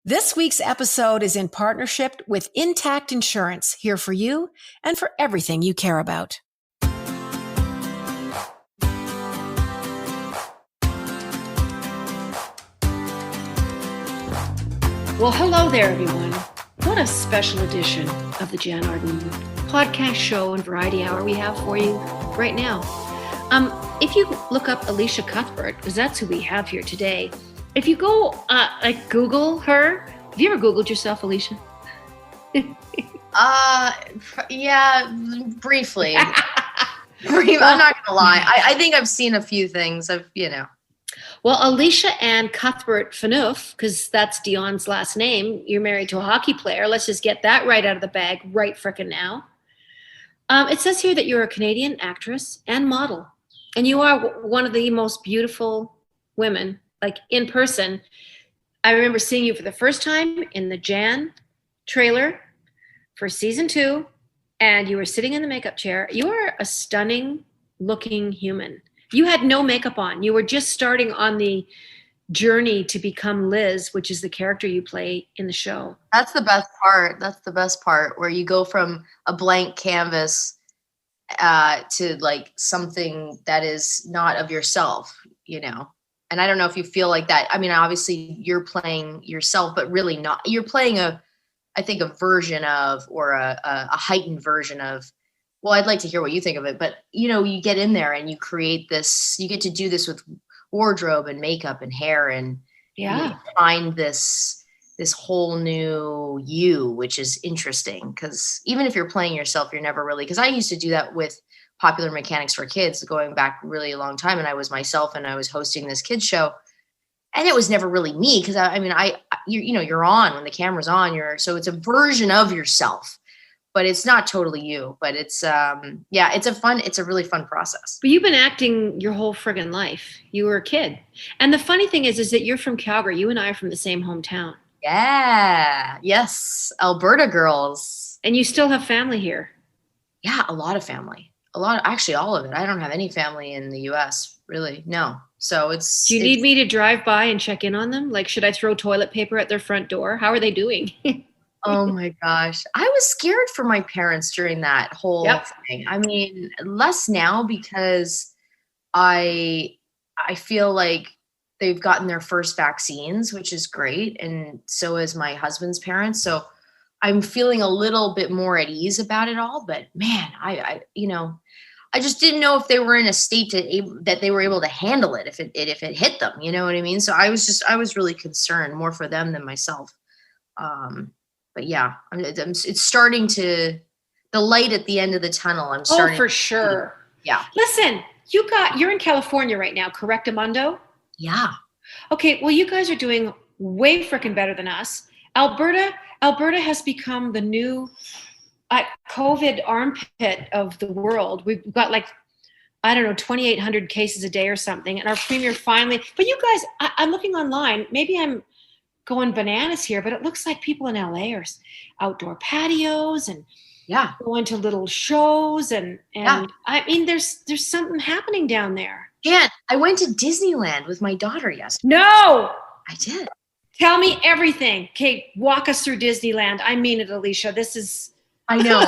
This week's episode is in partnership with Intact Insurance, here for you and for everything you care about. Well, hello there, everyone. What a special edition of the Jann Arden podcast show and variety hour we have for you right now. If you look up Elisha Cuthbert, because that's who we have here today, if you go Google her, have you ever Googled yourself, Elisha? Yeah, briefly. I'm not gonna lie. I think I've seen a few things. Well, Elisha Ann Cuthbert Phaneuf, because that's Dion's last name. You're married to a hockey player. Let's just get that right out of the bag right frickin' now. It says here that you're a Canadian actress and model, and you are one of the most beautiful women, like in person. I remember seeing you for the first time in the Jann trailer for season 2, and you were sitting in the makeup chair. You are a stunning looking human. You had no makeup on. You were just starting on the journey to become Liz, which is the character you play in the show. That's the best part. That's the best part, where you go from a blank canvas to like something that is not of yourself, And I don't know if you feel like that. I mean, obviously you're playing yourself, but really not. You're playing a version of, or a heightened version of. Well, I'd like to hear what you think of it, but you get in there and you create this. You get to do this with wardrobe and makeup and hair, and you find this whole new you, which is interesting. Because even if you're playing yourself, you're never really. Because I used to do that with Popular Mechanics for Kids, going back really a long time, and I was myself, and I was hosting this kids show, and it was never really me. Because you're on when the camera's on. So it's a version of yourself. But it's not totally you, but it's it's a really fun process. But you've been acting your whole friggin' life. You were a kid. And the funny thing is that you're from Calgary. You and I are from the same hometown. Yeah. Yes. Alberta girls. And you still have family here. Yeah. A lot of family. Actually all of it. I don't have any family in the US, really. No. So Do you need me to drive by and check in on them? Like, should I throw toilet paper at their front door? How are they doing? Oh my gosh. I was scared for my parents during that whole thing. I mean, less now, because I feel like they've gotten their first vaccines, which is great. And so is my husband's parents. So I'm feeling a little bit more at ease about it all. But man, I just didn't know if they were in a state that they were able to handle it if it hit them. You know what I mean? So I was really concerned more for them than myself. But yeah, it's starting to, the light at the end of the tunnel. I'm starting. Oh, for sure. Yeah. Listen, you're in California right now, correct, Amundo? Yeah. Okay. Well, you guys are doing way freaking better than us. Alberta has become the new COVID armpit of the world. We've got 2,800 cases a day or something. And our premier finally, but you guys, I'm looking online. Maybe I'm going bananas here, but it looks like people in LA are outdoor patios and going to little shows and I mean, there's something happening down there. Yeah, I went to Disneyland with my daughter yesterday. No, I did. Tell me everything. Okay, walk us through Disneyland. I mean it, Elisha. I know.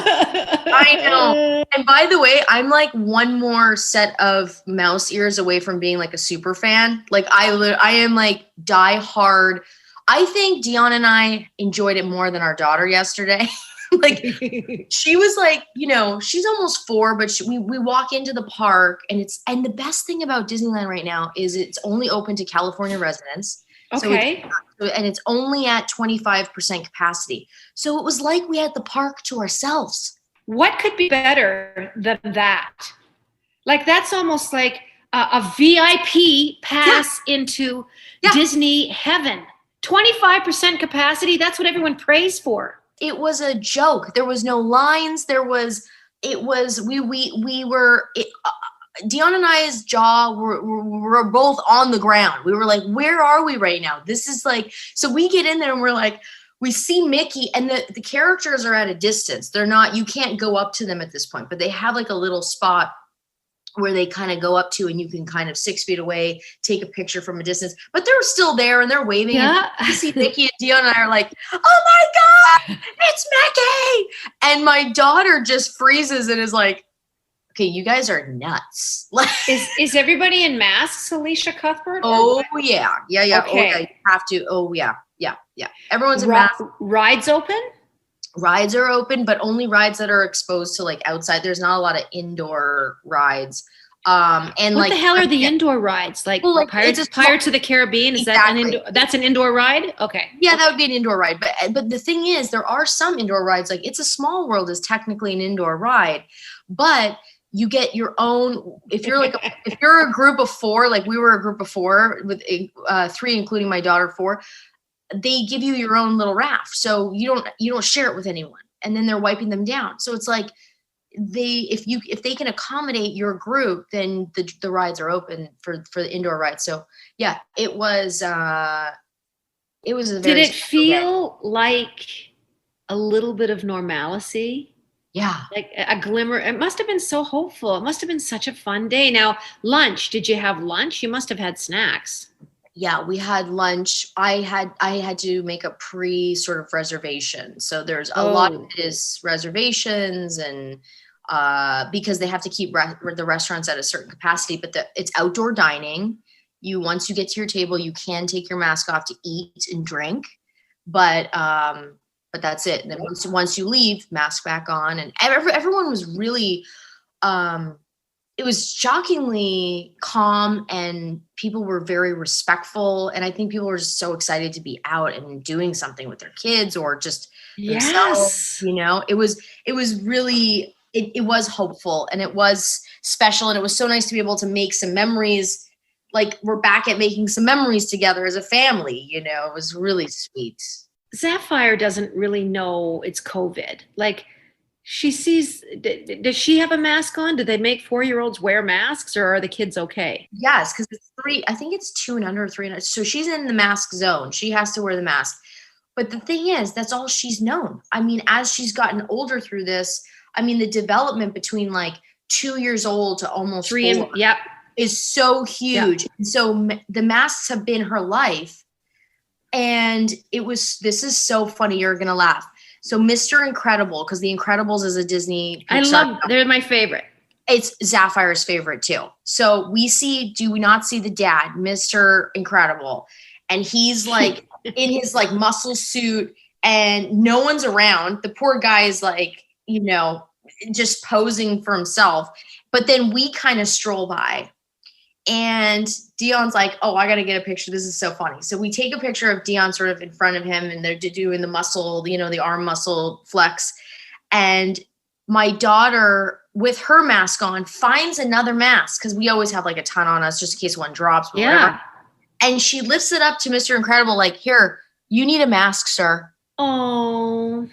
And by the way, I'm like one more set of mouse ears away from being like a super fan. Like I am like die hard. I think Dion and I enjoyed it more than our daughter yesterday. Like she was like, she's almost 4, but we walk into the park and the best thing about Disneyland right now is it's only open to California residents. Okay. And it's only at 25% capacity. So it was like we had the park to ourselves. What could be better than that? Like that's almost like a VIP pass into Disney heaven. 25% capacity. That's what everyone prays for. It was a joke. There was no lines. Dion and I's jaw were both on the ground. We were like, where are we right now? This is like, so we get in there and we're like, we see Mickey and the characters are at a distance. They're not, you can't go up to them at this point, but they have like a little spot where they kind of go up to and you can kind of 6 feet away, take a picture from a distance, but they're still there and they're waving. Yeah. And you see Nikki and Dion and I are like, oh my God, it's Mickey. And my daughter just freezes and is like, okay, you guys are nuts. Is everybody in masks, Elisha Cuthbert? Oh yeah. Yeah. Okay. Oh yeah, you have to. Oh yeah. Everyone's in masks. Rides open? Rides are open, but only rides that are exposed to like outside. There's not a lot of indoor rides. And what like, the hell are the indoor rides? Like, Pirates of the Caribbean? Is that an indoor? That's an indoor ride? Okay. Yeah, that would be an indoor ride. But the thing is, there are some indoor rides. Like It's a Small World is technically an indoor ride, but you get your own. If you're if you're a group of 4, like we were a group of 4 with 3, including my daughter, 4. They give you your own little raft, so you don't share it with anyone, and then they're wiping them down. So it's like if they can accommodate your group, then the rides are open for the indoor rides. So yeah, it was a very. Did it feel like a little bit of normalcy? Yeah, like a glimmer. It must have been so hopeful. It must have been such a fun day. Now, lunch. Did you have lunch? You must have had snacks. Yeah, we had lunch. I had to make a pre sort of reservation. So there's a lot of it is reservations and because they have to keep the restaurants at a certain capacity, but it's outdoor dining. Once you get to your table, you can take your mask off to eat and drink, but that's it. And then once you leave, mask back on, and everyone was really it was shockingly calm, and people were very respectful. And I think people were just so excited to be out and doing something with their kids or just themselves. It was really, it was hopeful and it was special. And it was so nice to be able to make some memories. Like we're back at making some memories together as a family, it was really sweet. Sapphire doesn't really know it's COVID. Like, she sees, does she have a mask on? Do they make 4-year-olds wear masks, or are the kids okay? Yes, because it's 3, I think it's 2 and under, 3 and under. So she's in the mask zone. She has to wear the mask. But the thing is, that's all she's known. I mean, as she's gotten older through this, I mean, the development between like 2 years old to almost 4 is so huge. Yep. And so the masks have been her life. And this is so funny. You're going to laugh. So Mr. Incredible, because The Incredibles is a Disney Pixar. They're my favorite. It's Sapphire's favorite too. So do we not see the dad, Mr. Incredible? And he's like in his like muscle suit and no one's around. The poor guy is like, just posing for himself. But then we kind of stroll by. And Dion's like, oh, I got to get a picture. This is so funny. So we take a picture of Dion sort of in front of him and they're doing the muscle, the arm muscle flex. And my daughter with her mask on finds another mask because we always have like a ton on us just in case one drops. Or whatever. And she lifts it up to Mr. Incredible like, here, you need a mask, sir. Oh,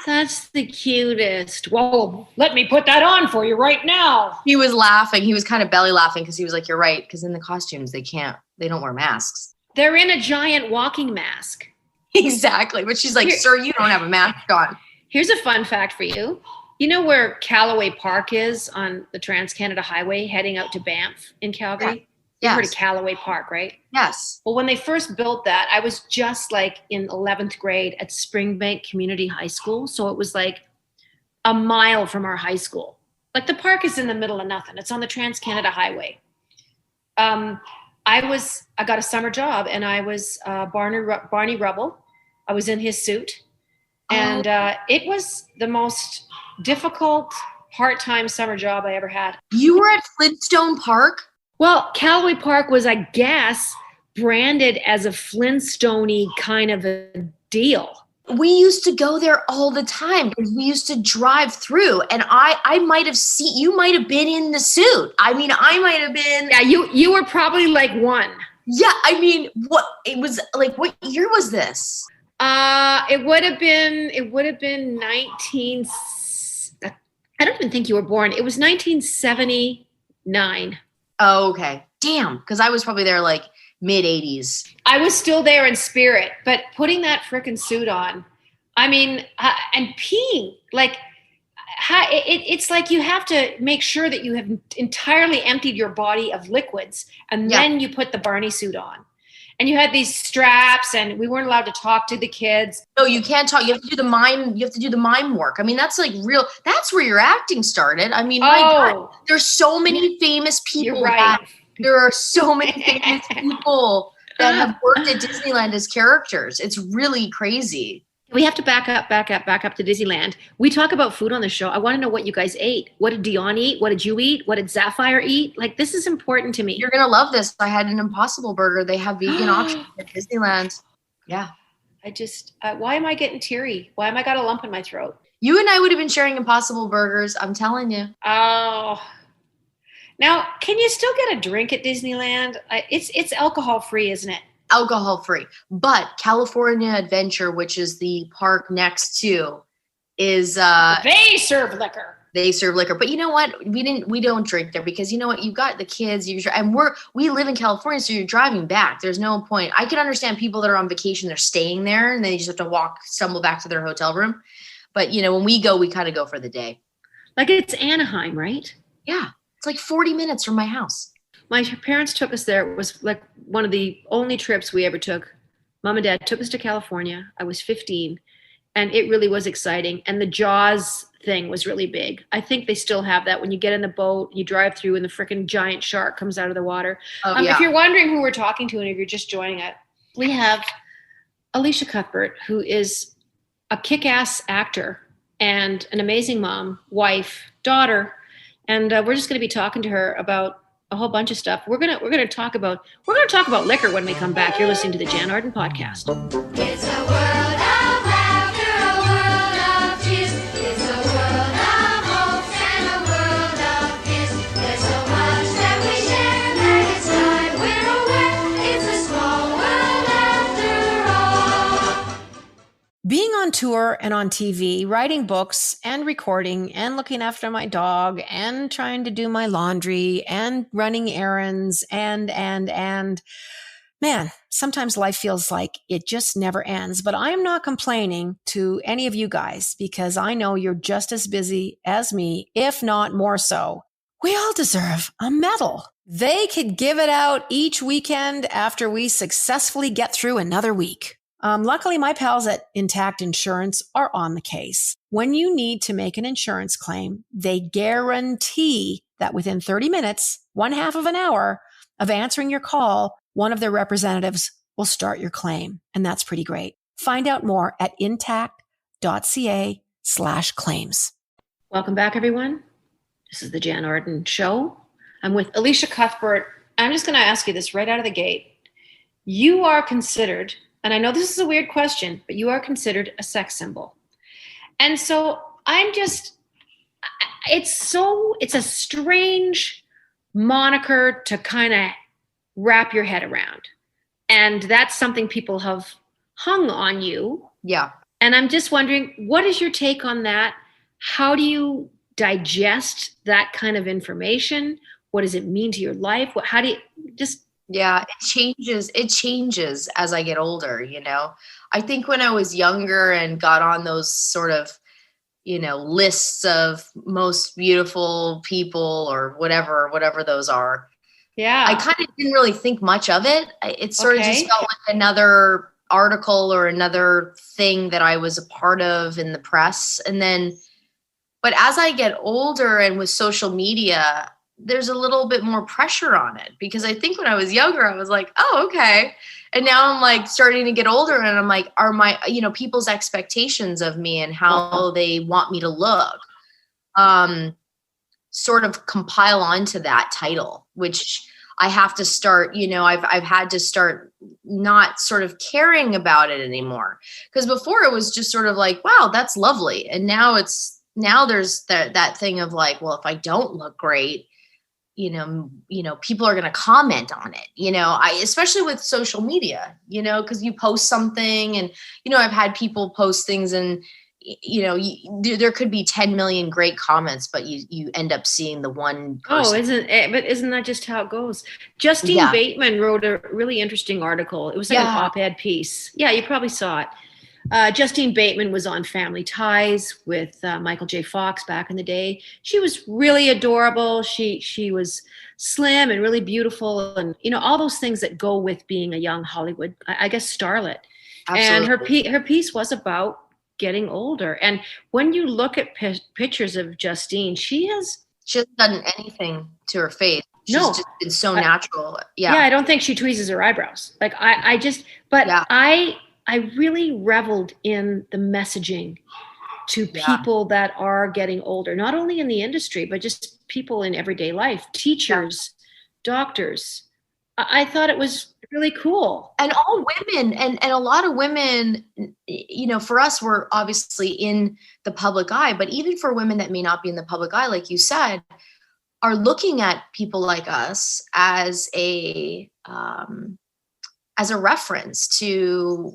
that's the cutest. Well, let me put that on for you right now. He was laughing. He was kind of belly laughing because he was like, you're right. Because in the costumes, they don't wear masks. They're in a giant walking mask. Exactly. But she's like, sir, you don't have a mask on. Here's a fun fact for you. You know where Callaway Park is on the Trans-Canada Highway heading out to Banff in Calgary? Yeah. You've heard of Callaway Park, right? Yes. Well, when they first built that, I was just like in 11th grade at Springbank Community High School. So it was like a mile from our high school. Like the park is in the middle of nothing. It's on the Trans-Canada Highway. I got a summer job and I was Barney Rubble. I was in his suit. And it was the most difficult part-time summer job I ever had. You were at Flintstone Park? Well, Callaway Park was, I guess, branded as a Flintstone-y kind of a deal. We used to go there all the time because we used to drive through, and I might have seen, you might have been in the suit. I mean, I might have been. Yeah, you were probably like one. Yeah, I mean, what year was this? It would have been 19. I don't even think you were born. It was 1979. Oh, okay. Damn, because I was probably there like mid 80s. I was still there in spirit, but putting that frickin' suit on, I mean, and peeing, like it's like you have to make sure that you have entirely emptied your body of liquids, and then you put the Barney suit on. And you had these straps, and we weren't allowed to talk to the kids. No, you can't talk. You have to do the mime. You have to do the mime work. I mean, that's like real. That's where your acting started. I mean, my God, there's so many famous people. You're right. There are so many famous people that have worked at Disneyland as characters. It's really crazy. We have to back up to Disneyland. We talk about food on the show. I want to know what you guys ate. What did Dion eat? What did you eat? What did Sapphire eat? Like, this is important to me. You're going to love this. I had an Impossible Burger. They have vegan options at Disneyland. Yeah. I just, why am I getting teary? Why am I got a lump in my throat? You and I would have been sharing Impossible Burgers. I'm telling you. Oh. Now, can you still get a drink at Disneyland? It's alcohol free, isn't it? Alcohol free, but California Adventure, which is the park next to, is they serve liquor. They serve liquor, but you know what? We don't drink there because you know what? You've got the kids, and we live in California, so you're driving back. There's no point. I can understand people that are on vacation, they're staying there, and they just have to stumble back to their hotel room. But you know, when we go, we kind of go for the day. Like it's Anaheim, right? Yeah, it's like 40 minutes from my house. My parents took us there. It was like one of the only trips we ever took. Mom and Dad took us to California. I was 15, and it really was exciting. And the Jaws thing was really big. I think they still have that. When you get in the boat, you drive through, and the freaking giant shark comes out of the water. If you're wondering who we're talking to, and if you're just joining us, we have Elisha Cuthbert, who is a kick-ass actor and an amazing mom, wife, daughter, and we're just going to be talking to her about a whole bunch of stuff. We're gonna talk about liquor when we come back. You're listening to the Jann Arden podcast. It's a world of laughter, a world of tears. It's a world of hopes and a world of fears. There's so much that we share that it's time we're aware. It's a small world after all. Being on tour and on TV, writing books and recording and looking after my dog and trying to do my laundry and running errands and man, sometimes life feels like it just never ends. But I am not complaining to any of you guys because I know you're just as busy as me, if not more so. We all deserve a medal. They could give it out each weekend after we successfully get through another week. Luckily, my pals at Intact Insurance are on the case. When you need to make an insurance claim, they guarantee that within 30 minutes, 1/2 of an hour of answering your call, one of their representatives will start your claim. And that's pretty great. Find out more at intact.ca/claims. Welcome back, everyone. This is the Jann Arden Show. I'm with Elisha Cuthbert. I'm just going to ask you this right out of the gate. You are considered, and I know this is a weird question, but you are considered a sex symbol. And so it's a strange moniker to kind of wrap your head around. And that's something people have hung on you. Yeah. And I'm just wondering, what is your take on that? How do you digest that kind of information? What does it mean to your life? How do you just... Yeah, it changes as I get older, you know. I think when I was younger and got on those sort of, you know, lists of most beautiful people or whatever those are. Yeah. I kind of didn't really think much of it. It sort of just felt like another article or another thing that I was a part of in the press. But as I get older and with social media, there's a little bit more pressure on it because I think when I was younger, I was like, oh, okay. And now I'm like starting to get older and I'm like, are my, you know, people's expectations of me and how they want me to look, sort of compile onto that title, which I have to start, you know, I've had to start not sort of caring about it anymore. Because before it was just sort of like, wow, that's lovely. And now there's that thing of like, well, if I don't look great, you know, people are going to comment on it, you know, especially with social media, you know, because you post something and, you know, I've had people post things and, you know, there could be 10 million great comments, but you end up seeing the one person. Isn't that just how it goes? Justine Bateman wrote a really interesting article. It was like an op-ed piece. Yeah, you probably saw it. Justine Bateman was on Family Ties with Michael J. Fox back in the day. She was really adorable. She was slim and really beautiful, and all those things that go with being a young Hollywood, I guess, starlet. Absolutely. And her piece was about getting older. And when you look at pictures of Justine, she hasn't done anything to her face. She's just been so natural. Yeah, I don't think she tweezes her eyebrows. Like I really reveled in the messaging to people that are getting older, not only in the industry, but just people in everyday life, teachers, doctors. I thought it was really cool. And all women, and a lot of women, for us, we're obviously in the public eye, but even for women that may not be in the public eye, like you said, are looking at people like us as a reference to,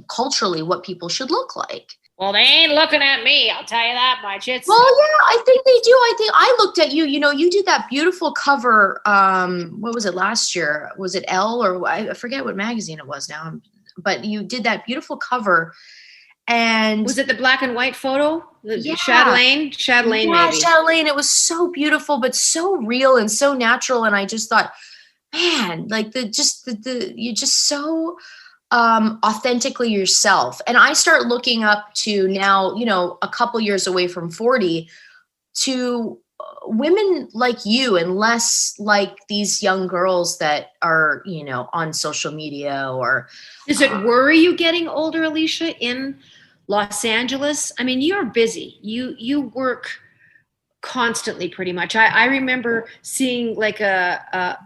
culturally what people should look like. Well, they ain't looking at me, I'll tell you that much. Well, yeah, I think they do. I think I looked at you, you did that beautiful cover. What was it last year? Was it Elle, or I forget what magazine it was now, but you did that beautiful cover. And was it the black and white photo? Chatelaine? Chatelaine, yeah, maybe. Chatelaine. It was so beautiful, but so real and so natural. And I just thought, man, like you're just so authentically yourself. And I start looking up to now, a couple years away from 40, to women like you, and less like these young girls that are, on social media. Or does it worry you getting older, Elisha, in Los Angeles? I mean, you're busy. You work constantly, pretty much. I remember seeing like a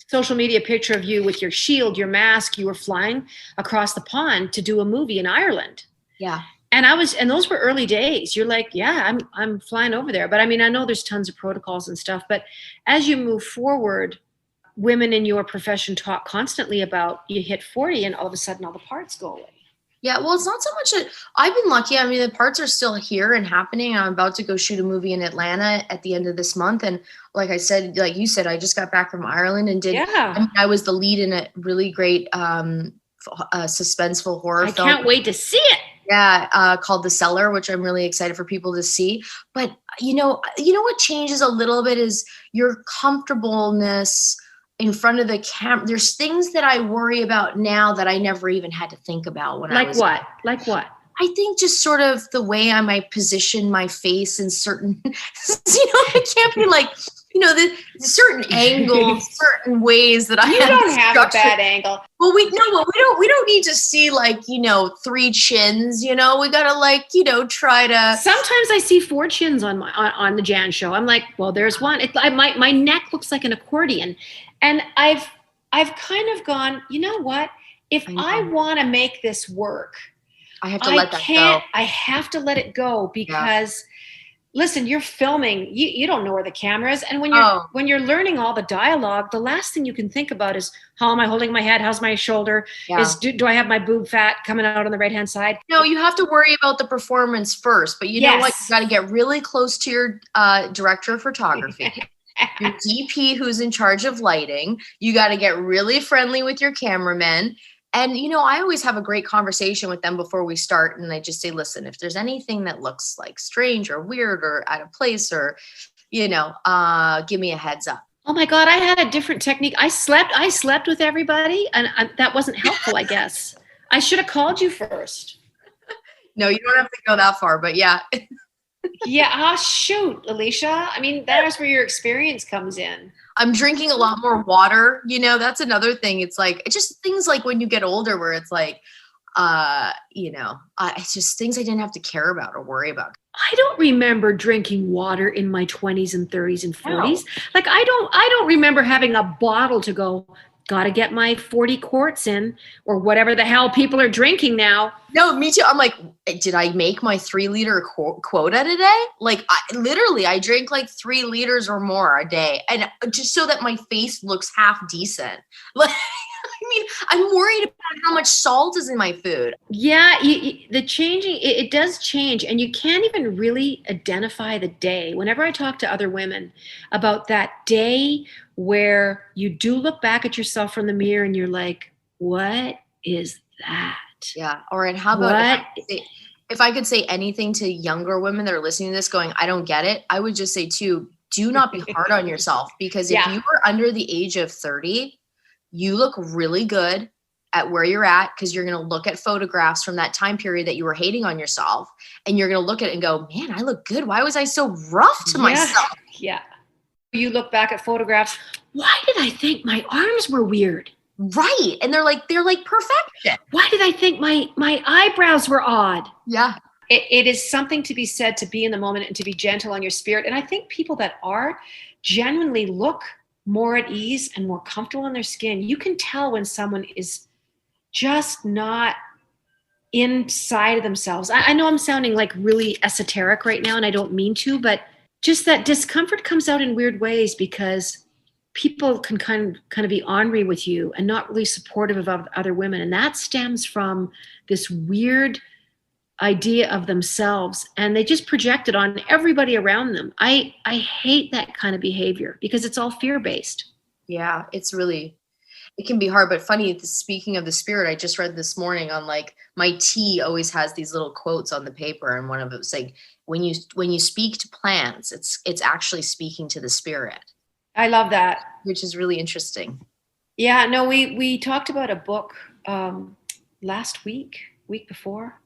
social media picture of you with your shield, your mask. You were flying across the pond to do a movie in Ireland. Yeah. And those were early days. You're like, yeah, I'm flying over there. But I mean, I know there's tons of protocols and stuff, but as you move forward, women in your profession talk constantly about you hit 40 and all of a sudden all the parts go away. Yeah, well, it's not so much that I've been lucky. I mean, the parts are still here and happening. I'm about to go shoot a movie in Atlanta at the end of this month. And like I said, like you said, I just got back from Ireland and I was the lead in a really great suspenseful horror film. I can't wait to see it. Yeah, called The Cellar, which I'm really excited for people to see. But you know what changes a little bit is your comfortableness in front of the camera. There's things that I worry about now that I never even had to think about when I was. Like what? I think just sort of the way I might position my face in certain, it can't be like, the certain angles, certain ways that you don't have a bad angle. Well, we don't need to see like, 3 chins, we gotta try to. Sometimes I see 4 chins on the Jann show. I'm like, well, there's one. My neck looks like an accordion. And I've kind of gone, you know what? If I want to make this work, I have to let that go. I have to let it go because, listen, you're filming. You don't know where the camera is, and when you're learning all the dialogue, the last thing you can think about is how am I holding my head? How's my shoulder? Yeah. Do I have my boob fat coming out on the right hand side? No, you have to worry about the performance first. But you know what? You got to get really close to your director of photography. Your DP who's in charge of lighting. You got to get really friendly with your cameramen. And, I always have a great conversation with them before we start. And I just say, listen, if there's anything that looks like strange or weird or out of place or, give me a heads up. Oh my God, I had a different technique. I slept with everybody and that wasn't helpful, I guess. I should have called you first. No, you don't have to go that far, but yeah. Yeah. Oh, shoot, Elisha. I mean, that's where your experience comes in. I'm drinking a lot more water. That's another thing. It's like, it's just things like when you get older where it's like, it's just things I didn't have to care about or worry about. I don't remember drinking water in my 20s and 30s and 40s. No. Like, I don't remember having a bottle to go, got to get my 40 quarts in or whatever the hell people are drinking now. No, me too. I'm like, did I make my 3-liter quota today? Like, I drink like 3 liters or more a day. And just so that my face looks half decent. Like, I mean, I'm worried about how much salt is in my food. Yeah, the changing, it does change. And you can't even really identify the day. Whenever I talk to other women about that day where you do look back at yourself from the mirror and you're like, what is that? Yeah. Or and how about if I could say anything to younger women that are listening to this going, I don't get it, I would just say too, do not be hard on yourself, because if you are under the age of 30, you look really good at where you're at, because you're going to look at photographs from that time period that you were hating on yourself, and you're going to look at it and go, man, I look good. Why was I so rough to myself? Yeah. You look back at photographs. Why did I think my arms were weird? Right. And they're like perfection. Why did I think my eyebrows were odd? Yeah. It is something to be said to be in the moment and to be gentle on your spirit. And I think people that are genuinely look more at ease and more comfortable in their skin. You can tell when someone is just not inside of themselves. I know I'm sounding like really esoteric right now, and I don't mean to, but just that discomfort comes out in weird ways because people can kind of be ornery with you and not really supportive of other women. And that stems from this weird idea of themselves, and they just project it on everybody around them. I hate that kind of behavior because it's all fear-based. Yeah, it can be hard, but funny, speaking of the spirit, I just read this morning on like my tea always has these little quotes on the paper, and one of it was like, when you speak to plants, it's actually speaking to the spirit. I love that. Which is really interesting. Yeah, no, we talked about a book last week before,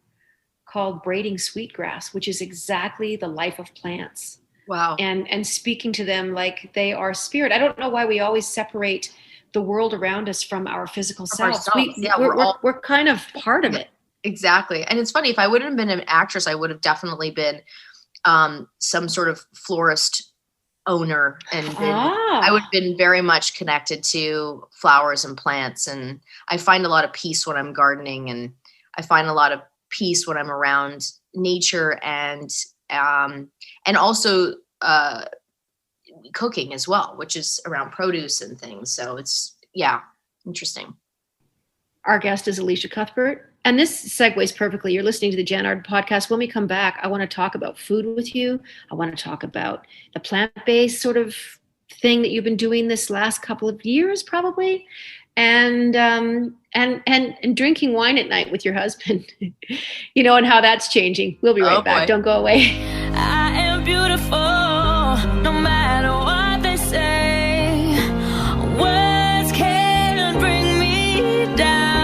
called Braiding Sweetgrass, which is exactly the life of plants. Wow. And speaking to them like they are spirit. I don't know why we always separate the world around us from our physical selves. We're kind of part of it. Exactly. And it's funny, if I wouldn't have been an actress, I would have definitely been some sort of florist owner, and I would have been very much connected to flowers and plants. And I find a lot of peace when I'm gardening, and I find a lot of peace when I'm around nature, and also cooking as well, which is around produce and things. So it's, interesting. Our guest is Elisha Cuthbert, and this segues perfectly. You're listening to the Jann Arden podcast. When we come back, I want to talk about food with you. I want to talk about the plant-based sort of thing that you've been doing this last couple of years, probably, and drinking wine at night with your husband, and how that's changing. We'll be right back. Boy. Don't go away. I am beautiful, no matter what they say. Words can bring me down.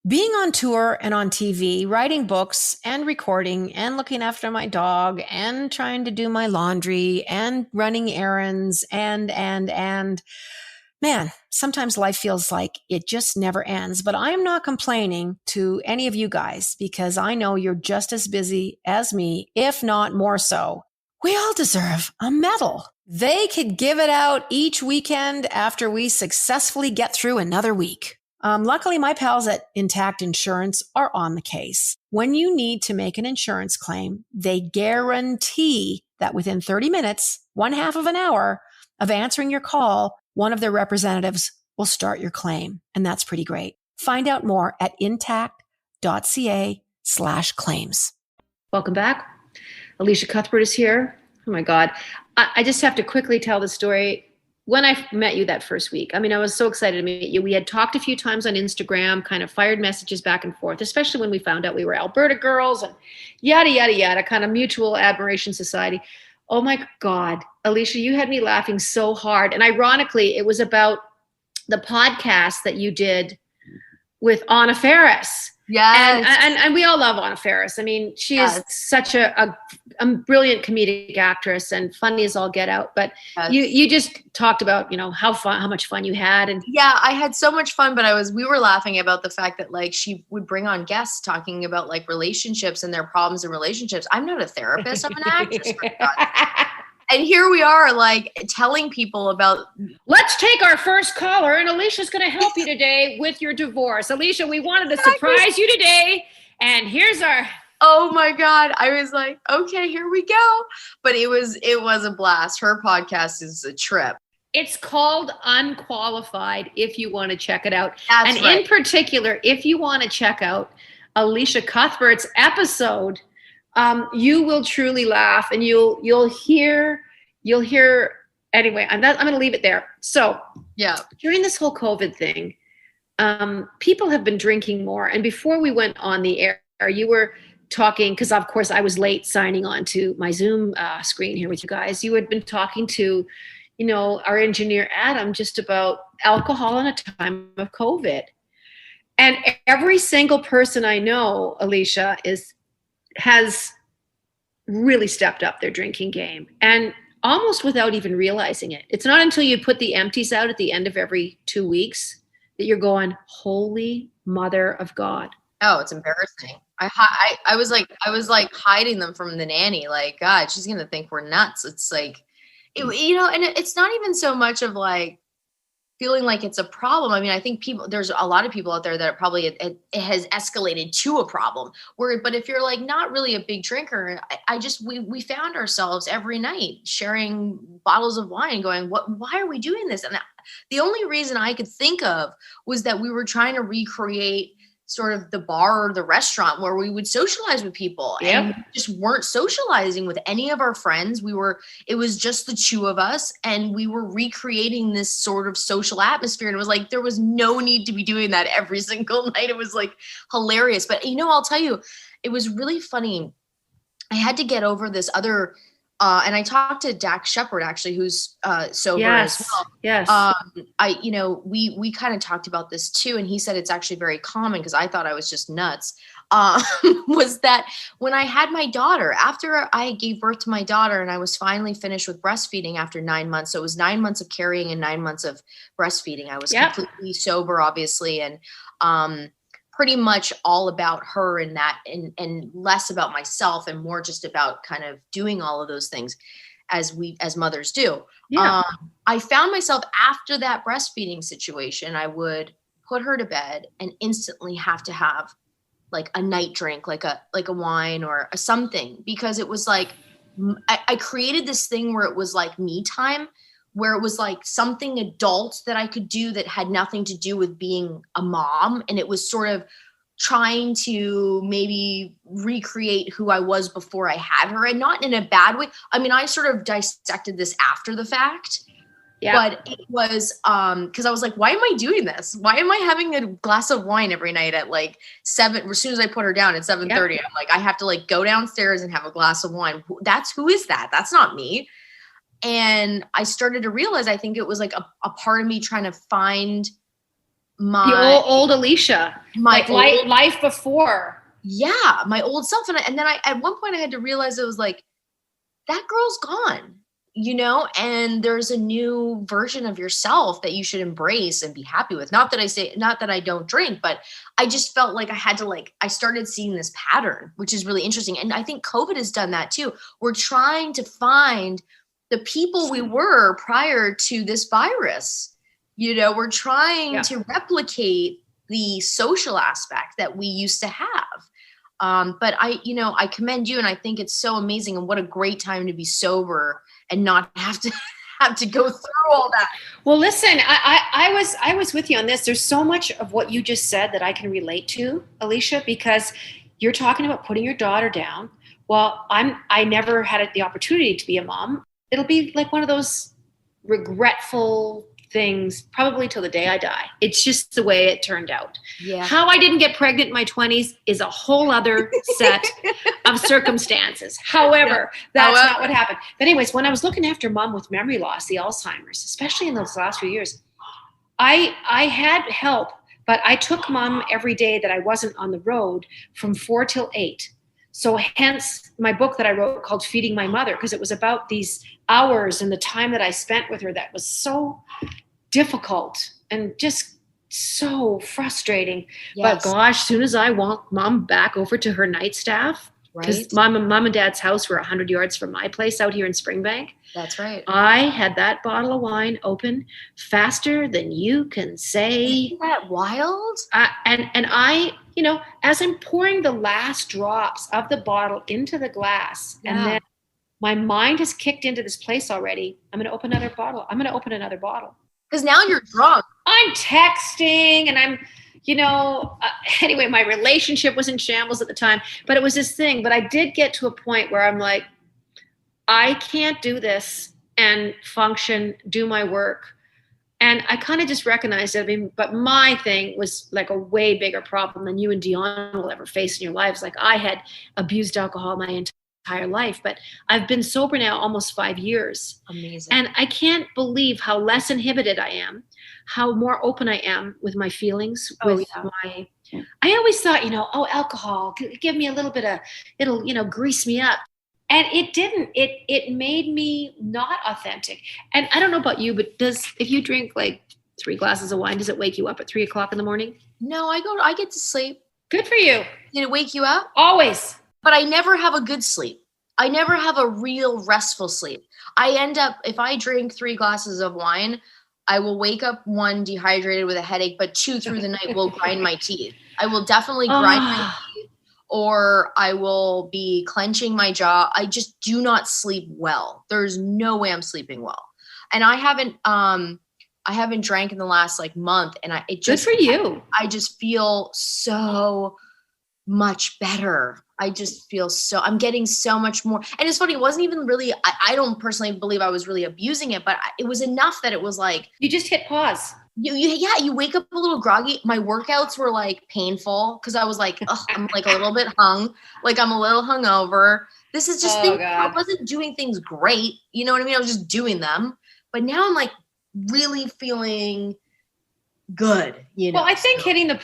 Being on tour and on TV, writing books and recording and looking after my dog and trying to do my laundry and running errands and man, sometimes life feels like it just never ends, but I'm not complaining to any of you guys because I know you're just as busy as me, if not more so. We all deserve a medal. They could give it out each weekend after we successfully get through another week. Luckily, my pals at Intact Insurance are on the case. When you need to make an insurance claim, they guarantee that within 30 minutes, 1/2 of an hour of answering your call, one of their representatives will start your claim. And that's pretty great. Find out more at intact.ca/claims. Welcome back. Elisha Cuthbert is here. Oh my God. I just have to quickly tell the story. When I met you that first week, I was so excited to meet you. We had talked a few times on Instagram, kind of fired messages back and forth, especially when we found out we were Alberta girls and yada, yada, yada, kind of mutual admiration society. Oh my God, Elisha, you had me laughing so hard. And ironically, it was about the podcast that you did with Anna Faris. Yes. And we all love Anna Faris. She is such a brilliant comedic actress and funny as all get out. But you just talked about, how much fun you had. And yeah, I had so much fun, but we were laughing about the fact that like she would bring on guests talking about like relationships and their problems in relationships. I'm not a therapist. I'm an actress. For God's sake. And here we are, like telling people about. Let's take our first caller, and Alicia's going to help you today with your divorce. Elisha, we wanted to surprise you today, and here's our. Oh my God! I was like, okay, here we go. But it was a blast. Her podcast is a trip. It's called Unqualified. If you want to check it out, That's right. In particular, if you want to check out Elisha Cuthbert's episode. You will truly laugh, and you'll hear. Anyway, I'm going to leave it there. So, yeah, during this whole COVID thing, people have been drinking more. And before we went on the air, you were talking, because of course I was late signing on to my Zoom screen here with you guys. You had been talking to, our engineer Adam, just about alcohol in a time of COVID. And every single person I know, Elisha, has really stepped up their drinking game, and almost without even realizing it. It's not until you put the empties out at the end of every 2 weeks that you're going, holy mother of God. Oh, it's embarrassing. I was like hiding them from the nanny. Like, God, she's gonna think we're nuts. It's like, and it's not even so much of like feeling like it's a problem. I mean, I think there's a lot of people out there that are probably it has escalated to a problem. But if you're like not really a big drinker, we found ourselves every night sharing bottles of wine, going, why are we doing this? And the only reason I could think of was that we were trying to recreate sort of the bar or the restaurant where we would socialize with people. Yep. And we just weren't socializing with any of our friends. It was just the two of us, and we were recreating this sort of social atmosphere. And it was like, there was no need to be doing that every single night. It was like hilarious. But I'll tell you, it was really funny. I had to get over this other, and I talked to Dak Shepard, actually, who's sober as well. Yes. We kind of talked about this too, and he said it's actually very common, because I thought I was just nuts. Was that when I had my daughter, after I gave birth to my daughter, and I was finally finished with breastfeeding after 9 months. So it was 9 months of carrying and 9 months of breastfeeding. I was completely sober, obviously, and pretty much all about her and that, and less about myself and more just about kind of doing all of those things as mothers do. Yeah. I found myself after that breastfeeding situation, I would put her to bed and instantly have to have like a night drink, like a wine or a something, because it was like, I created this thing where it was like me time, where it was like something adult that I could do that had nothing to do with being a mom. And it was sort of trying to maybe recreate who I was before I had her, and not in a bad way. I mean, I sort of dissected this after the fact, but it was, cause I was like, why am I doing this? Why am I having a glass of wine every night at like 7, as soon as I put her down at 7:30, I'm like, I have to like go downstairs and have a glass of wine. Who is that? That's not me. And I started to realize, I think it was like a part of me trying to find the old Elisha, life before. Yeah, my old self. And then at one point I had to realize, it was like, that girl's gone, and there's a new version of yourself that you should embrace and be happy with. Not that I don't drink, but I just felt like I had to I started seeing this pattern, which is really interesting. And I think COVID has done that too. We're trying to find the people we were prior to this virus. We're trying to replicate the social aspect that we used to have. But I commend you, and I think it's so amazing, and what a great time to be sober and not have to go through all that. Well, listen, I was with you on this. There's so much of what you just said that I can relate to, Elisha, because you're talking about putting your daughter down. Well, I never had the opportunity to be a mom. It'll be like one of those regretful things, probably till the day I die. It's just the way it turned out. Yeah. How I didn't get pregnant in my 20s is a whole other set of circumstances. However, that's not what happened. But anyways, when I was looking after mom with memory loss, the Alzheimer's, especially in those last few years, I had help, but I took mom every day that I wasn't on the road from 4 till 8. So hence my book that I wrote called Feeding My Mother, because it was about these hours and the time that I spent with her that was so difficult and just so frustrating. Yes. But gosh, as soon as I walked mom back over to her night staff, because mom and dad's house were 100 yards from my place out here in Springbank. That's right. I had that bottle of wine open faster than you can say. Isn't that wild? And I, as I'm pouring the last drops of the bottle into the glass, and then my mind has kicked into this place already. I'm going to open another bottle. Because now you're drunk. I'm texting and I'm, anyway, my relationship was in shambles at the time, but it was this thing. But I did get to a point where I'm like, I can't do this and function, do my work And I kind of just recognized it. I mean, but my thing was like a way bigger problem than you and Dion will ever face in your lives. Like I had abused alcohol my entire life, but I've been sober now almost 5 years. Amazing. And I can't believe how less inhibited I am, how more open I am with my feelings, with my, I always thought, alcohol, give me a little bit of, it'll, grease me up. And it didn't. It made me not authentic. And I don't know about you, but if you drink like 3 glasses of wine, does it wake you up at 3 o'clock in the morning? No, I get to sleep. Good for you. Did it wake you up? Always. But I never have a good sleep. I never have a real restful sleep. I end up, if I drink 3 glasses of wine, I will wake up 1 dehydrated with a headache, but 2 through the night will grind my teeth. I will definitely grind my teeth, or I will be clenching my jaw. I just do not sleep well. There's no way I'm sleeping well. And I haven't drank in the last like month, and good for you. I just feel so much better. I'm getting so much more. And it's funny, it wasn't even really, I don't personally believe I was really abusing it, but it was enough that it was like. You just hit pause. You wake up a little groggy. My workouts were like painful because I was like, I'm like a little bit I'm a little hungover. This is just I wasn't doing things great. You know what I mean? I was just doing them. But now I'm like really feeling good. Well, I think hitting the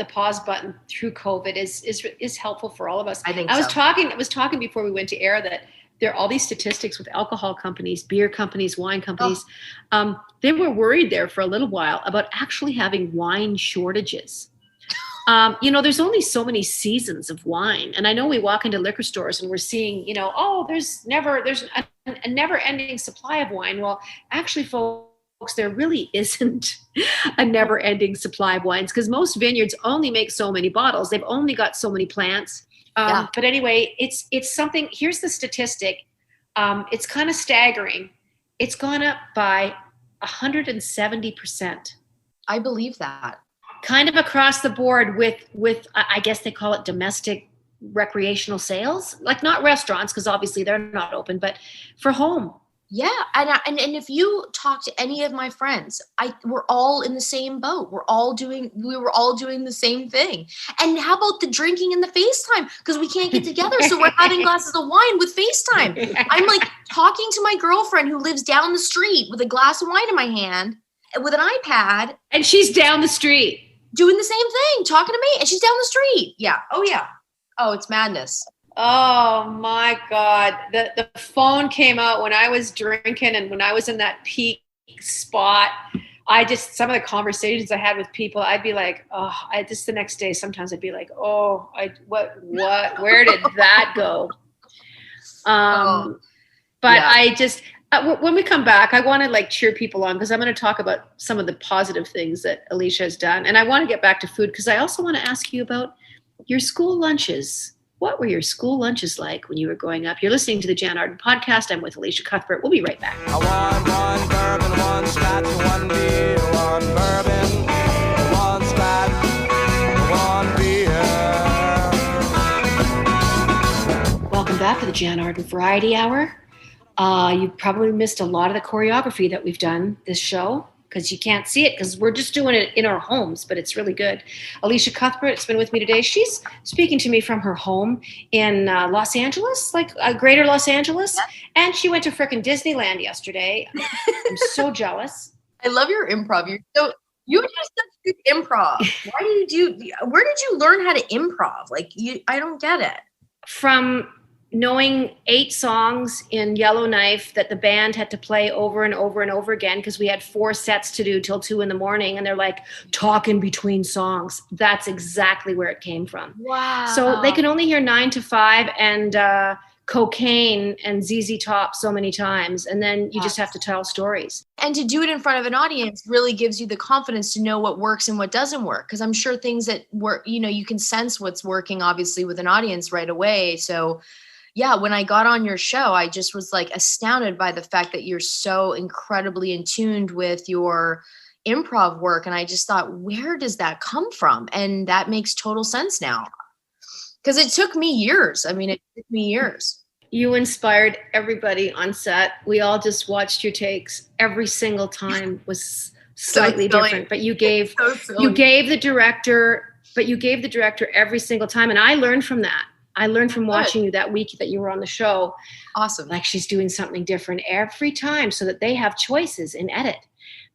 pause button through COVID is helpful for all of us. I think I was talking before we went to air that there are all these statistics with alcohol companies, beer companies, wine companies. They were worried there for a little while about actually having wine shortages. There's only so many seasons of wine. And I know we walk into liquor stores and we're seeing, there's a never-ending supply of wine. Well, actually, folks, there really isn't a never-ending supply of wines because most vineyards only make so many bottles. They've only got so many plants. But anyway, it's something. Here's the statistic. It's kind of staggering. It's gone up by 170%. I believe that. Kind of across the board with I guess they call it domestic recreational sales, like not restaurants because obviously they're not open, but for home. Yeah, and if you talk to any of my friends, we're all in the same boat. We were all doing the same thing. And how about the drinking and the FaceTime? Because we can't get together, so we're having glasses of wine with FaceTime. I'm like talking to my girlfriend who lives down the street with a glass of wine in my hand with an iPad. And she's down the street. Doing the same thing, talking to me, and she's down the street. Yeah. Oh, yeah. Oh, it's madness. Oh my God. The phone came out when I was drinking and when I was in that peak spot. Some of the conversations I had with people, I'd be like, the next day, sometimes I'd be like, where did that go? When we come back, I want to cheer people on because I'm going to talk about some of the positive things that Elisha has done. And I want to get back to food because I also want to ask you about your school lunches. What were your school lunches like when you were growing up? You're listening to the Jann Arden podcast. I'm with Elisha Cuthbert. We'll be right back. I want one bourbon, one scotch, one beer, one bourbon, one scotch, one beer. Welcome back to the Jann Arden Variety Hour. You probably missed a lot of the choreography that we've done this show because you can't see it because we're just doing it in our homes, but it's really good. Elisha Cuthbert has been with me today. She's speaking to me from her home in Los Angeles, greater Los Angeles. Yeah. And she went to frickin' Disneyland yesterday. I'm so jealous. I love your improv. You do such good improv. Where did you learn how to improv? I don't get it. From knowing 8 songs in Yellowknife that the band had to play over and over and over again because we had 4 sets to do till 2 a.m. and they're like talking between songs. That's exactly where it came from. Wow. So they can only hear 9 to 5 and Cocaine and ZZ Top so many times. And then you just have to tell stories. And to do it in front of an audience really gives you the confidence to know what works and what doesn't work. Because I'm sure things that work, you can sense what's working obviously with an audience right away. So yeah, when I got on your show, I just was astounded by the fact that you're so incredibly in tune with your improv work. And I just thought, where does that come from? And that makes total sense now. Because it took me years. You inspired everybody on set. We all just watched your takes. Every single time was slightly silly. different, but you gave So silly. you gave the director every single time, and I learned from that. I learned from watching you that week that you were on the show. Awesome. Like, she's doing something different every time, so that they have choices in edit.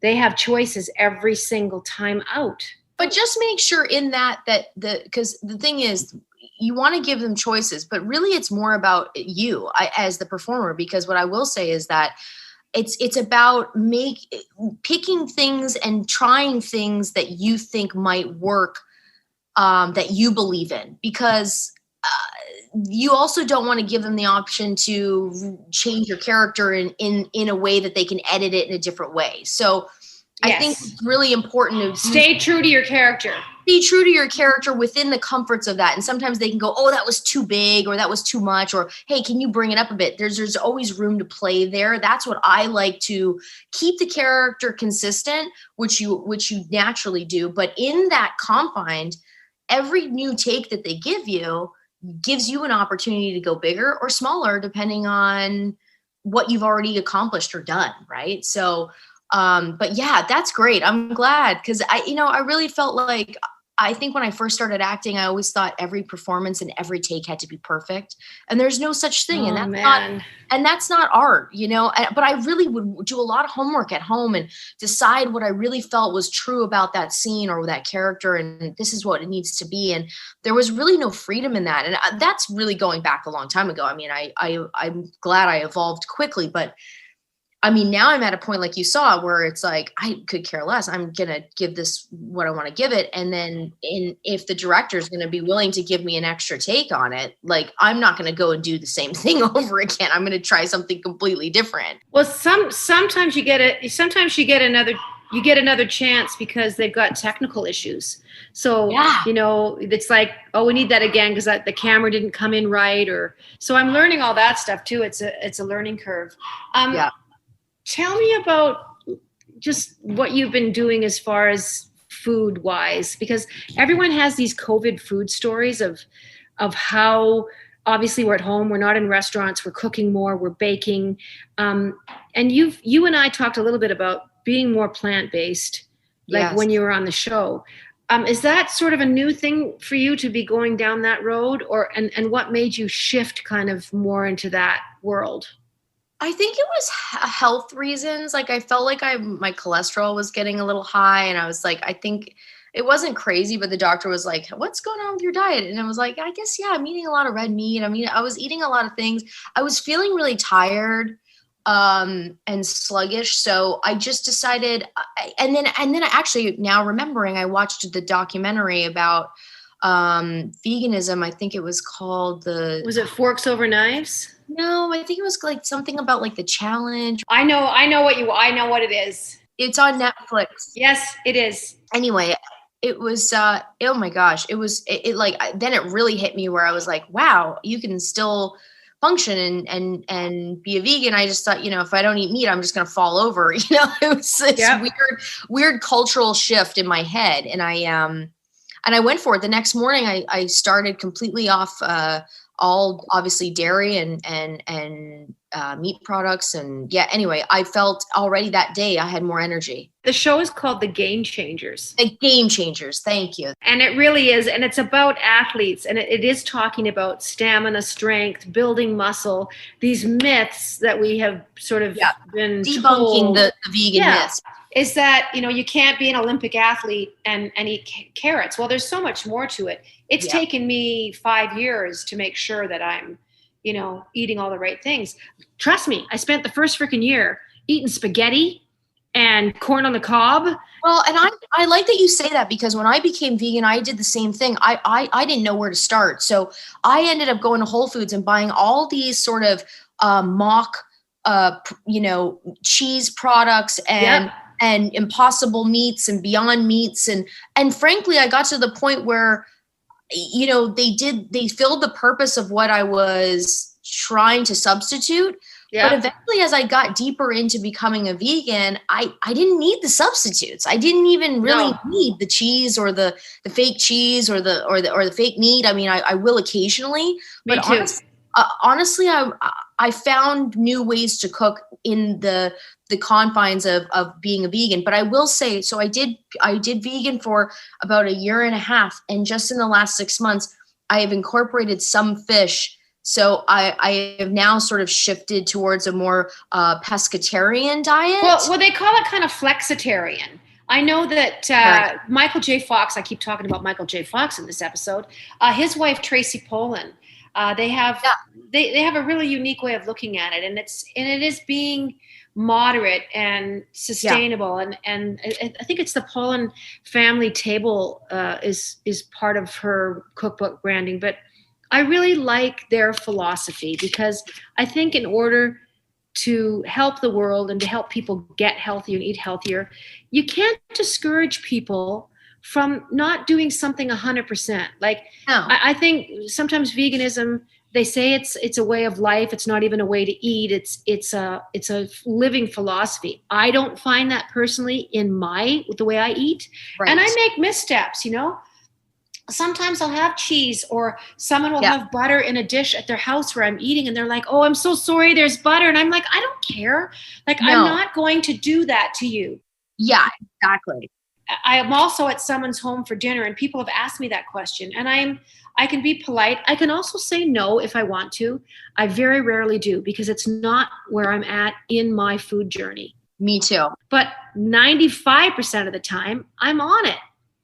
They have choices every single time out. But just make sure in that because the thing is, you want to give them choices, but really it's more about you as the performer, because what I will say is that it's about picking things and trying things that you think might work, that you believe in, because you also don't want to give them the option to change your character in a way that they can edit it in a different way. So I think it's really important to Stay true to your character. Be true to your character within the comforts of that. And sometimes they can go, oh, that was too big, or that was too much, or hey, can you bring it up a bit? There's always room to play there. That's what I like, to keep the character consistent, which you naturally do. But in that confine, every new take that they give you gives you an opportunity to go bigger or smaller, depending on what you've already accomplished or done. Right. So, but yeah, that's great. I'm glad, because I really felt like, I think when I first started acting, I always thought every performance and every take had to be perfect, and there's no such thing. And that's not art, but I really would do a lot of homework at home and decide what I really felt was true about that scene or that character. And this is what it needs to be. And there was really no freedom in that. And that's really going back a long time ago. I mean, I'm glad I evolved quickly, but I mean, now I'm at a point, like you saw, where it's like, I could care less. I'm going to give this what I want to give it. And then if the director is going to be willing to give me an extra take on it, like, I'm not going to go and do the same thing over again. I'm going to try something completely different. Well, sometimes you get another chance because they've got technical issues. So, it's like, oh, we need that again because the camera didn't come in right. So I'm learning all that stuff too. It's a learning curve. Tell me about just what you've been doing as far as food wise, because everyone has these COVID food stories of how, obviously, we're at home, we're not in restaurants, we're cooking more, we're baking. And you and I talked a little bit about being more plant-based, like when you were on the show. Is that sort of a new thing for you to be going down that road, and what made you shift kind of more into that world? I think it was health reasons. Like, I felt like my cholesterol was getting a little high, and I was like, I think it wasn't crazy, but the doctor was like, what's going on with your diet? And I was like, I guess, I'm eating a lot of red meat. I mean, I was eating a lot of things. I was feeling really tired and sluggish. So I just decided, and then I actually, now remembering, I watched the documentary about veganism. I think it was called Was it Forks Over Knives? No, I think it was like something about like the challenge. I know what it is. It's on Netflix. Yes, it is. Anyway, it was, oh my gosh, it like, then it really hit me where I was like, wow, you can still function and be a vegan. I just thought, if I don't eat meat, I'm just going to fall over. It was this weird cultural shift in my head. And I went for it. The next morning, I started completely off, all obviously dairy and meat products. And anyway, I felt already that day I had more energy. The show is called The Game Changers. The Game Changers. Thank you. And it really is. And it's about athletes. And it is talking about stamina, strength, building muscle, these myths that we have sort of been debunking the vegan myths. Is that, you can't be an Olympic athlete and eat carrots. Well, there's so much more to it. It's taken me 5 years to make sure that I'm, eating all the right things. Trust me, I spent the first freaking year eating spaghetti and corn on the cob. Well, and I like that you say that, because when I became vegan, I did the same thing. I didn't know where to start. So I ended up going to Whole Foods and buying all these sort of mock, cheese products and Impossible meats and Beyond meats. And frankly, I got to the point where, they filled the purpose of what I was trying to substitute. Yeah. But eventually, as I got deeper into becoming a vegan, I didn't need the substitutes. I didn't even really need the cheese or the fake cheese or the fake meat. I mean, I will occasionally, but honestly, I found new ways to cook in the confines of being a vegan. But I will say, so I did vegan for about a year and a half. And just in the last 6 months, I have incorporated some fish. So I have now sort of shifted towards a more pescatarian diet. Well, they call it kind of flexitarian. I know that Right. Michael J. Fox, I keep talking about Michael J. Fox in this episode, his wife, Tracy Pollan, they have a really unique way of looking at it. And it is being moderate and sustainable. And I think it's the Pollan family table is part of her cookbook branding. But I really like their philosophy, because I think in order to help the world and to help people get healthier and eat healthier, you can't discourage people from not doing something 100%. Like, No. I think sometimes veganism, they say it's a way of life. It's not even a way to eat. It's a living philosophy. I don't find that personally in the way I eat. Right. And I make missteps, Sometimes I'll have cheese, or someone will have butter in a dish at their house where I'm eating, and they're like, "Oh, I'm so sorry, there's butter." And I'm like, I don't care. Like, No. I'm not going to do that to you. Yeah, exactly. I am also at someone's home for dinner, and people have asked me that question, and I can be polite. I can also say no if I want to. I very rarely do, because it's not where I'm at in my food journey. Me too. But 95% of the time, I'm on it.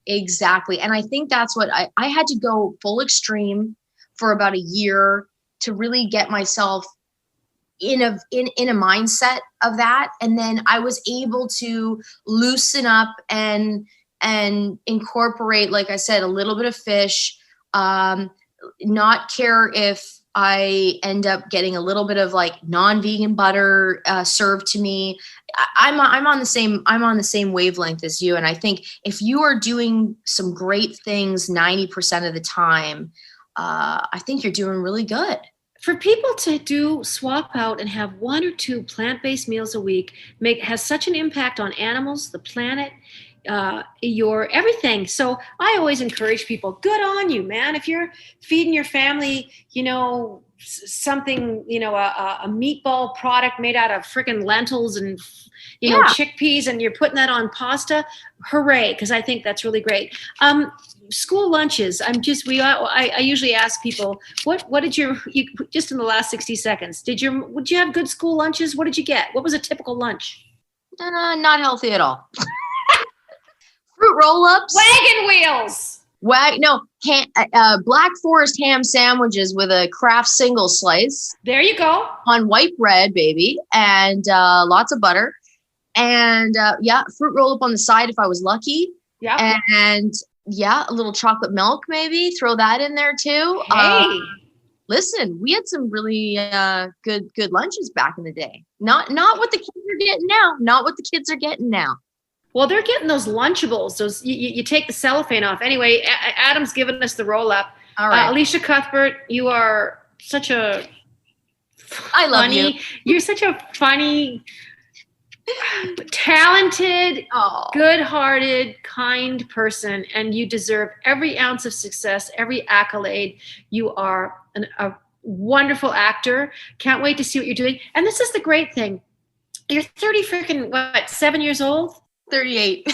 Exactly. And I think that's what I had to go full extreme for about a year to really get myself in a mindset of that. And then I was able to loosen up and incorporate, like I said, a little bit of fish, not care if I end up getting a little bit of like non-vegan butter served to me. I'm on the same wavelength as you. And I think if you are doing some great things 90% of the time, I think you're doing really good. For people to swap out and have 1 or 2 plant-based meals a week has such an impact on animals, the planet, your everything. So I always encourage people, good on you, man. If you're feeding your family, something, a meatball product made out of freaking lentils and, chickpeas, and you're putting that on pasta, hooray. Cause I think that's really great. School lunches. I usually ask people, what did you just in the last 60 seconds, would you have good school lunches? What did you get? What was a typical lunch? Not healthy at all. Fruit roll-ups. Wagon wheels. Black Forest ham sandwiches with a Kraft single slice There you go. on white bread, baby, and lots of butter. And fruit roll-up on the side if I was lucky. Yeah. And a little chocolate milk maybe. Throw that in there too. Hey. Listen, we had some really good lunches back in the day. Not what the kids are getting now. Not what the kids are getting now. Well, they're getting those Lunchables. Those you take the cellophane off. Anyway, Adam's given us the roll-up. All right. Elisha Cuthbert, you are such a I love you. You're such a funny, talented, good-hearted, kind person, and you deserve every ounce of success, every accolade. You are a wonderful actor. Can't wait to see what you're doing. And this is the great thing. You're 7 years old? 38.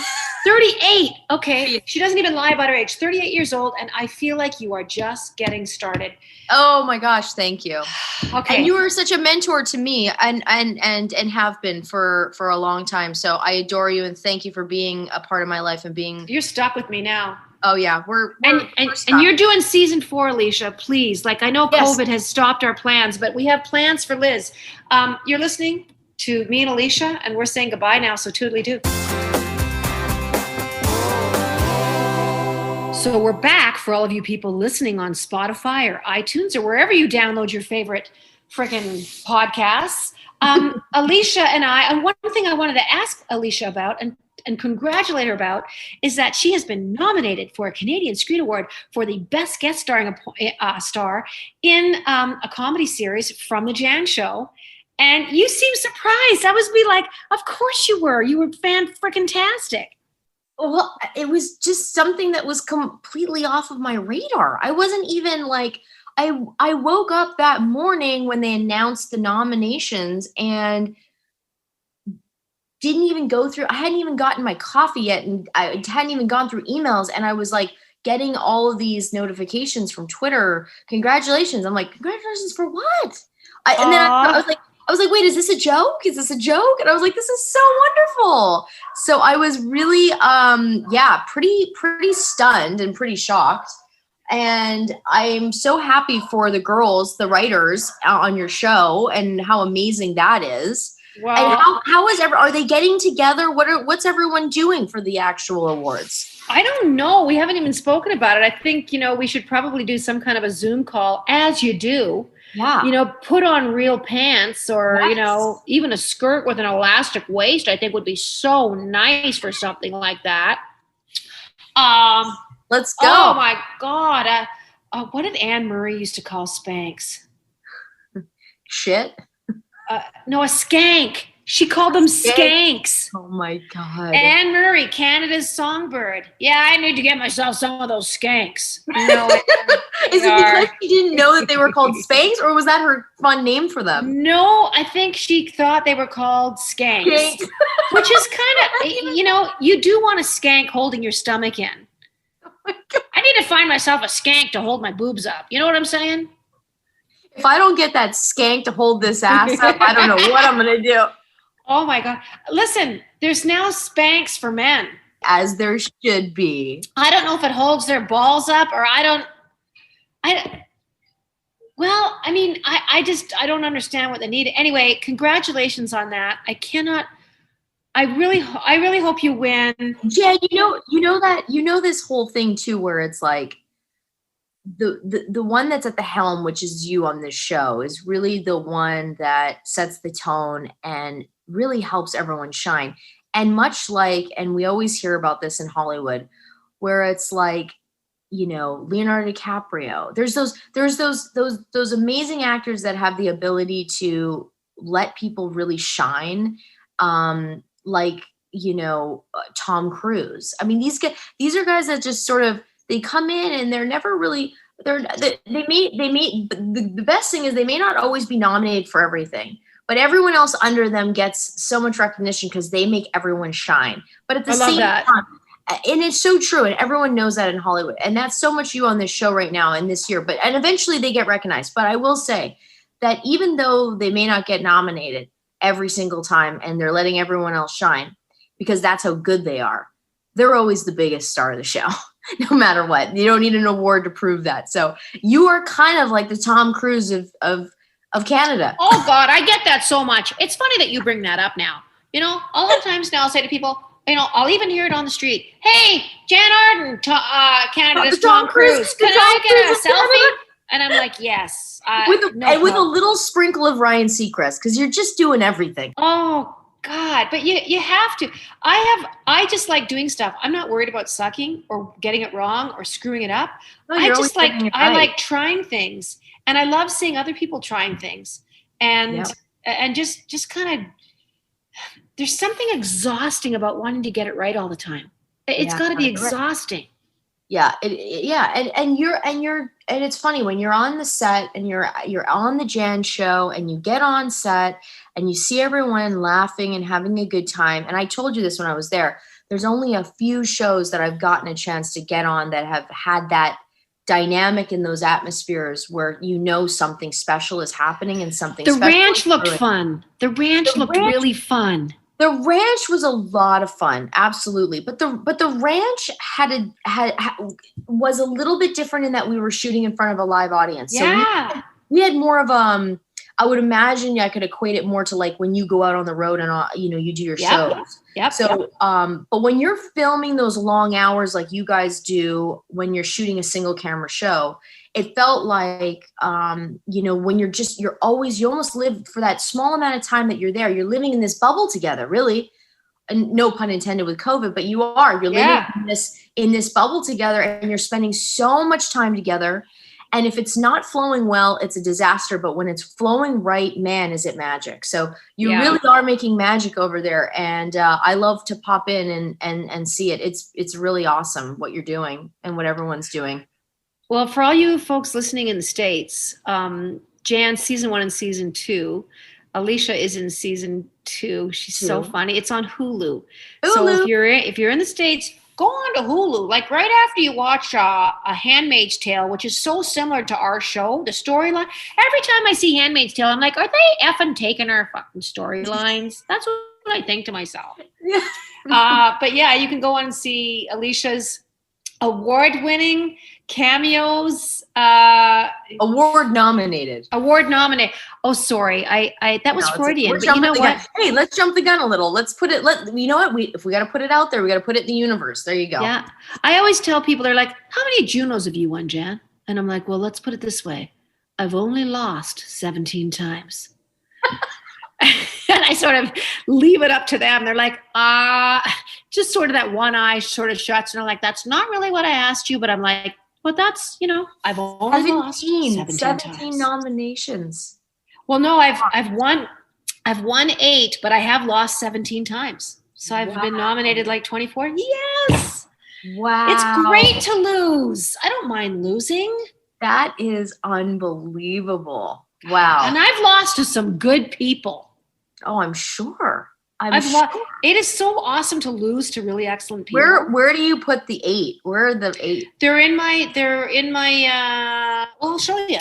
38. Okay. She doesn't even lie about her age. 38 years old. And I feel like you are just getting started. Oh my gosh. Thank you. Okay. And you were such a mentor to me and have been for a long time. So I adore you and thank you for being a part of my life and being. You're stuck with me now. Oh yeah. We're and you're doing season 4, Elisha, please. Like I know COVID has stopped our plans, but we have plans for Liz. You're listening to me and Elisha, and we're saying goodbye now. So toodly-doo. So we're back for all of you people listening on Spotify or iTunes or wherever you download your favorite freaking podcasts. Elisha and one thing I wanted to ask Elisha about and congratulate her about is that she has been nominated for a Canadian Screen Award for the best guest starring star in a comedy series from the Jann Show. And you seem surprised. I was like, of course you were. You were fan-freaking-tastic. Well, it was just something that was completely off of my radar. I wasn't even like, I woke up that morning when they announced the nominations and didn't even go through. I hadn't even gotten my coffee yet, and I hadn't even gone through emails, and I was like getting all of these notifications from Twitter. Congratulations! I'm like, congratulations for what? And then I was like, wait, is this a joke? Is this a joke? And I was like, this is so wonderful. So I was really, pretty stunned and pretty shocked. And I'm so happy for the girls, the writers on your show, and how amazing that is. Wow. And how is are they getting together? What's everyone doing for the actual awards? I don't know. We haven't even spoken about it. I think, we should probably do some kind of a Zoom call, as you do. Yeah. Put on real pants or, Yes. even a skirt with an elastic waist, I think would be so nice for something like that. Let's go. Oh my God. What did Anne Murray used to call Spanx? Shit. No, a skank. She called them skanks. Oh my God. Anne Murray, Canada's songbird. Yeah, I need to get myself some of those skanks. Is it because she didn't know that they were called Spanx, or was that her fun name for them? No, I think she thought they were called skanks. Skanks. Which is kind of, you do want a skank holding your stomach in. Oh my God. I need to find myself a skank to hold my boobs up. You know what I'm saying? If I don't get that skank to hold this ass up, I don't know what I'm going to do. Oh my God. Listen, there's now Spanx for men. As there should be. I don't know if it holds their balls up or I don't don't understand what they need. Anyway, congratulations on that. I really hope you win. Yeah, you know this whole thing too, where it's like the one that's at the helm, which is you on this show, is really the one that sets the tone and really helps everyone shine. And much like, and we always hear about this in Hollywood, where it's like, Leonardo DiCaprio, there's those amazing actors that have the ability to let people really shine. Like, Tom Cruise. I mean, these are guys that just sort of, they come in and they're never really, the best thing is they may not always be nominated for everything, but everyone else under them gets so much recognition because they make everyone shine. But at the same time, and it's so true, and everyone knows that in Hollywood, and that's so much you on this show right now and this year, and eventually they get recognized. But I will say that even though they may not get nominated every single time and they're letting everyone else shine because that's how good they are, they're always the biggest star of the show, no matter what. You don't need an award to prove that. So you are kind of like the Tom Cruise of Canada. Oh God, I get that so much. It's funny that you bring that up now. All the times now I'll say to people, I'll even hear it on the street. Hey, Jann Arden, Canada's Tom Cruise. Can I get a selfie? And I'm like, yes. With a little sprinkle of Ryan Seacrest, because you're just doing everything. Oh God, but you have to. I just like doing stuff. I'm not worried about sucking or getting it wrong or screwing it up. No, I like trying things, and I love seeing other people trying things, and just kind of. There's something exhausting about wanting to get it right all the time. It's got to be exhausting. Yeah, and it's funny when you're on the set and you're on the Jann show and you get on set and you see everyone laughing and having a good time. And I told you this when I was there. There's only a few shows that I've gotten a chance to get on that have had that dynamic in those atmospheres where something special is happening and something. The special ranch looked fun. The ranch looked really fun. The ranch was a lot of fun, absolutely. But the ranch was a little bit different in that we were shooting in front of a live audience. Yeah. So we had more of I would imagine I could equate it more to like when you go out on the road and you do your shows. Yep. So but when you're filming those long hours like you guys do when you're shooting a single camera show, it felt like, when you almost live for that small amount of time that you're there. You're living in this bubble together, really. And no pun intended with COVID, but you're living in this bubble together and you're spending so much time together. And if it's not flowing well, it's a disaster. But when it's flowing right, man, is it magic. So you really are making magic over there. And I love to pop in and see it. It's really awesome what you're doing and what everyone's doing. Well, for all you folks listening in the States, Jann, season 1 and season 2, Elisha is in season 2. She's so funny. It's on Hulu. So if you're in the States, go on to Hulu. Like right after you watch A Handmaid's Tale, which is so similar to our show, the storyline. Every time I see Handmaid's Tale, I'm like, are they effing taking our fucking storylines? That's what I think to myself. But yeah, you can go on and see Alicia's award-winning cameos. Award nominated. Oh, sorry. I that was Freudian. But you know what? Hey, let's jump the gun a little. Let's put it. You know what? If we got to put it out there, we got to put it in the universe. There you go. Yeah. I always tell people, they're like, "How many Junos have you won, Jann?" And I'm like, "Well, let's put it this way. I've only lost 17 times." And I sort of leave it up to them. They're like, just sort of that one eye sort of shuts. And I'm like, that's not really what I asked you. But I'm like, but that's, I've only lost 17 times. Nominations. Well, no, I've won 8, but I have lost 17 times. So I've been nominated like 24. Yes. Wow. It's great to lose. I don't mind losing. That is unbelievable. Wow. And I've lost to some good people. Oh, I'm sure. It is so awesome to lose to really excellent people. Where do you put the 8? Where are the 8? They're in my well, I'll show you.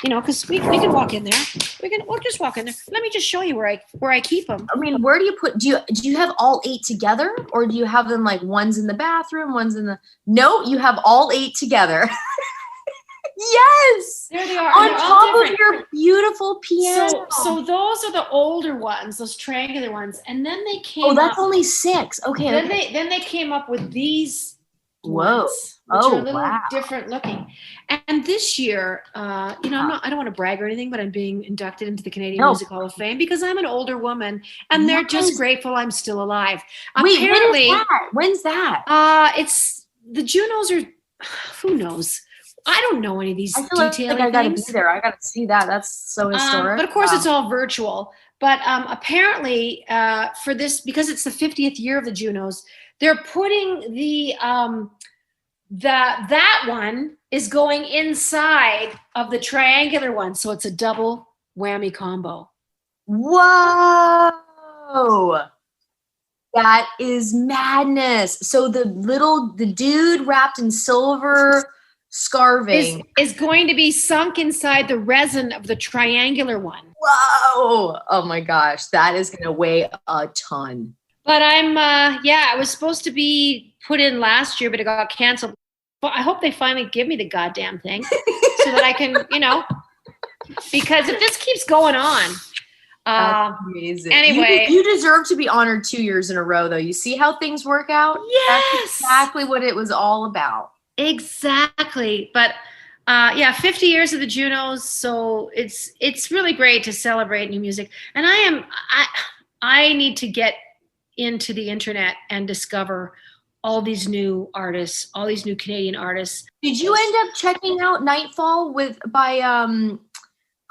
Because we can walk in there. We'll just walk in there. Let me just show you where I keep them. I mean, where do you put? Do you have all 8 together, or do you have them like one's in the bathroom, one's in the? No, you have all 8 together. Yes. There they are. On top of your beautiful piano. So those are the older ones, those triangular ones, and then they came. Oh, that's only 6. Okay. Then they came up with these. Whoa. Ones, which are a little different looking. And this year, I don't want to brag or anything, but I'm being inducted into the Canadian Music Hall of Fame because I'm an older woman, and they're just grateful I'm still alive. Wait, apparently, when's that? It's the Junos are. Who knows? I don't know any of these I feel like I gotta be there. I gotta see that. That's so historic. But of course, it's all virtual. But apparently, for this, because it's the 50th year of the Junos, they're putting that one is going inside of the triangular one, so it's a double whammy combo. Whoa! That is madness. So the dude wrapped in silver scarving is going to be sunk inside the resin of the triangular one. Whoa! Oh my gosh, that is going to weigh a ton. But I was supposed to be put in last year, but it got canceled. But I hope they finally give me the goddamn thing so that I can, because if this keeps going on. That's amazing. Anyway. You deserve to be honored 2 years in a row, though. You see how things work out? Yes. That's exactly what it was all about. Exactly. But 50 years of the Junos. So it's really great to celebrate new music. And I need to get into the internet and discover all these new artists, all these new Canadian artists. Did you end up checking out Nightfall by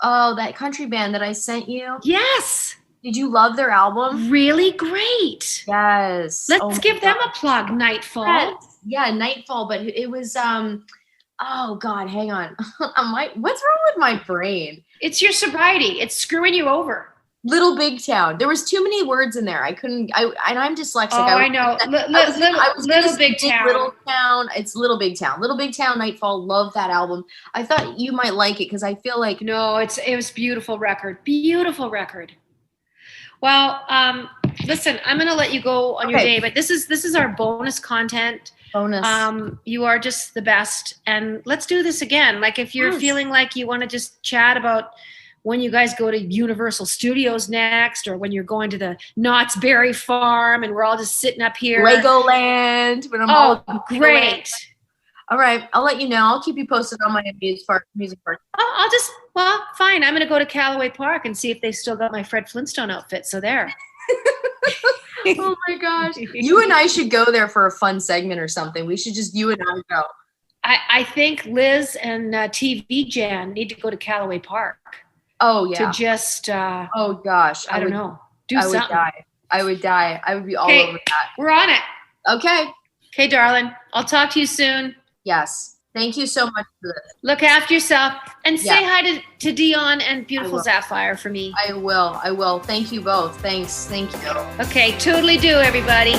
that country band that I sent you? Yes. Did you love their album? Really great. Yes. Let's give them a plug, Nightfall. Yeah, Nightfall, but it was oh God, hang on. What's wrong with my brain? It's your sobriety. It's screwing you over. Little Big Town. There was too many words in there. I couldn't. And I'm dyslexic. Oh, I know. Little Big Town. Little Town. It's Little Big Town. Little Big Town. Nightfall. Love that album. I thought you might like it because I feel like no. It was beautiful record. Beautiful record. Well, listen. I'm going to let you go on your day, but this is our bonus content. You are just the best, and let's do this again. Like if you're feeling like you want to just chat about when you guys go to Universal Studios next, or when you're going to the Knott's Berry Farm and we're all just sitting up here. Legoland. Great. All right. I'll let you know. I'll keep you posted on my music part. Fine. I'm going to go to Callaway Park and see if they still got my Fred Flintstone outfit. So there. Oh my gosh. You and I should go there for a fun segment or something. We should just, you and I go. I think Liz and TV Jan need to go to Callaway Park. Oh yeah. To just oh gosh. I don't know. Do something. I would die. I would be all over that. We're on it. Okay. Okay, darling. I'll talk to you soon. Yes. Thank you so much for this. Look after yourself and say Yeah. hi to Dion and beautiful will. Sapphire for me. I will. Thank you both. Thanks. Thank you. Okay, toodly do, everybody.